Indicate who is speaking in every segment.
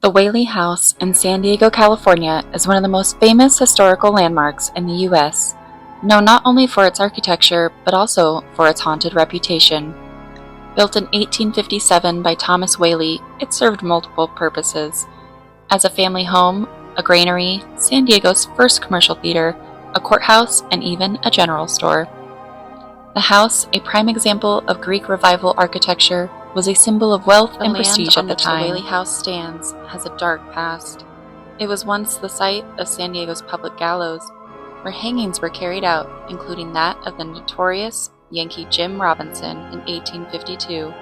Speaker 1: The Whaley House in San Diego, California is one of the most famous historical landmarks in the U.S., known not only for its architecture but also for its haunted reputation. Built in 1857 by Thomas Whaley, it served multiple purposes. As a family home, a granary, San Diego's first commercial theater, a courthouse, and even a general store. The house, a prime example of Greek Revival architecture, was a symbol of wealth and prestige at the time. The Whaley House stands has a dark past. It was once the site of San Diego's public gallows, where hangings were carried out, including that of the notorious Yankee Jim Robinson in 1852.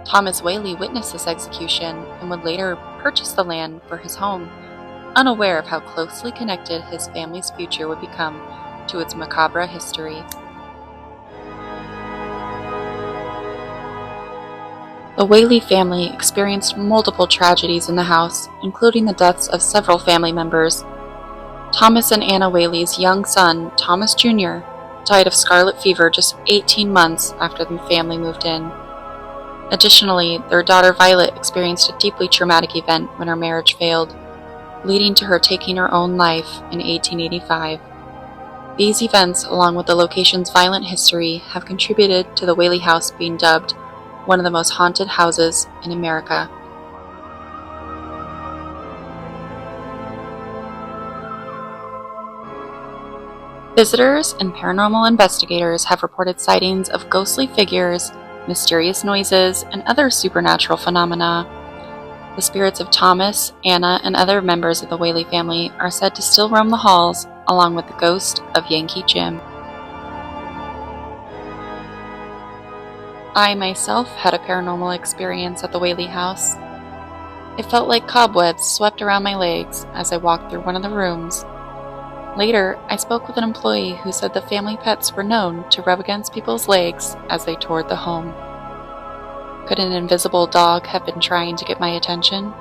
Speaker 1: Thomas Whaley witnessed this execution and would later purchase the land for his home, unaware of how closely connected his family's future would become to its macabre history. The Whaley family experienced multiple tragedies in the house, including the deaths of several family members. Thomas and Anna Whaley's young son, Thomas Jr., died of scarlet fever just 18 months after the family moved in. Additionally, their daughter Violet experienced a deeply traumatic event when her marriage failed, leading to her taking her own life in 1885. These events, along with the location's violent history, have contributed to the Whaley House being dubbed one of the most haunted houses in America. Visitors and paranormal investigators have reported sightings of ghostly figures, mysterious noises, and other supernatural phenomena. The spirits of Thomas, Anna, and other members of the Whaley family are said to still roam the halls, along with the ghost of Yankee Jim. I myself had a paranormal experience at the Whaley House. It felt like cobwebs swept around my legs as I walked through one of the rooms. Later, I spoke with an employee who said the family pets were known to rub against people's legs as they toured the home. Could an invisible dog have been trying to get my attention?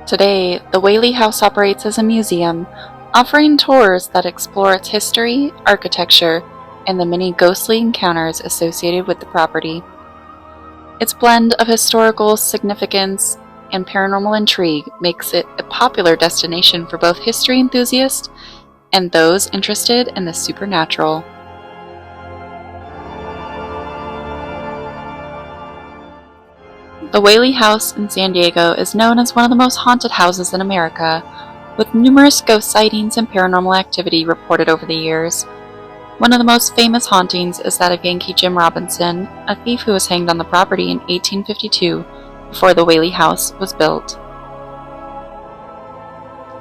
Speaker 1: Today, the Whaley House operates as a museum, offering tours that explore its history, architecture, and the many ghostly encounters associated with the property. Its blend of historical significance and paranormal intrigue makes it a popular destination for both history enthusiasts and those interested in the supernatural. The Whaley House in San Diego is known as one of the most haunted houses in America, with numerous ghost sightings and paranormal activity reported over the years. One of the most famous hauntings is that of Yankee Jim Robinson, a thief who was hanged on the property in 1852 before the Whaley House was built.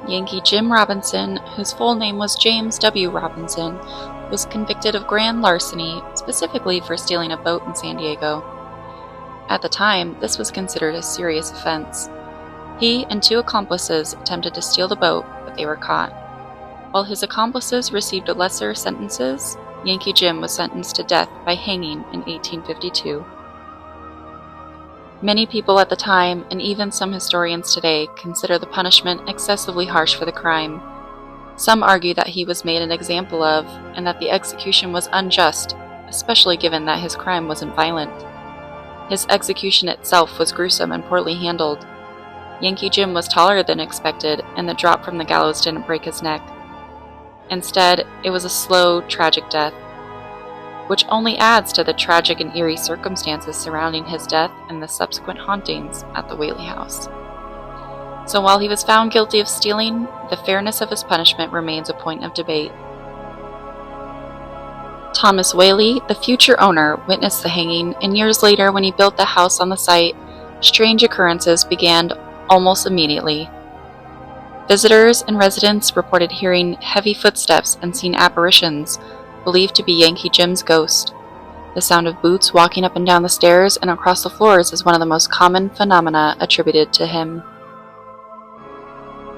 Speaker 1: Yankee Jim Robinson, whose full name was James W. Robinson, was convicted of grand larceny, specifically for stealing a boat in San Diego. At the time, this was considered a serious offense. He and two accomplices attempted to steal the boat, but they were caught. While his accomplices received lesser sentences, Yankee Jim was sentenced to death by hanging in 1852. Many people at the time, and even some historians today, consider the punishment excessively harsh for the crime. Some argue that he was made an example of, and that the execution was unjust, especially given that his crime wasn't violent. His execution itself was gruesome and poorly handled. Yankee Jim was taller than expected, and the drop from the gallows didn't break his neck. Instead, it was a slow, tragic death, which only adds to the tragic and eerie circumstances surrounding his death and the subsequent hauntings at the Whaley House. So while he was found guilty of stealing, the fairness of his punishment remains a point of debate. Thomas Whaley, the future owner, witnessed the hanging, and years later, when he built the house on the site, strange occurrences began almost immediately. Visitors and residents reported hearing heavy footsteps and seeing apparitions believed to be Yankee Jim's ghost. The sound of boots walking up and down the stairs and across the floors is one of the most common phenomena attributed to him.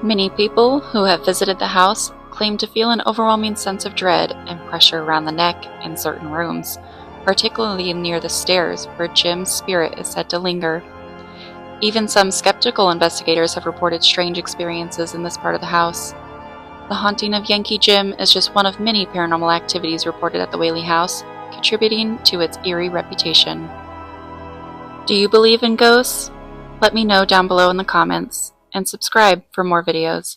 Speaker 1: Many people who have visited the house claim to feel an overwhelming sense of dread and pressure around the neck in certain rooms, particularly near the stairs where Jim's spirit is said to linger. Even some skeptical investigators have reported strange experiences in this part of the house. The haunting of Yankee Jim is just one of many paranormal activities reported at the Whaley House, contributing to its eerie reputation. Do you believe in ghosts? Let me know down below in the comments, and subscribe for more videos.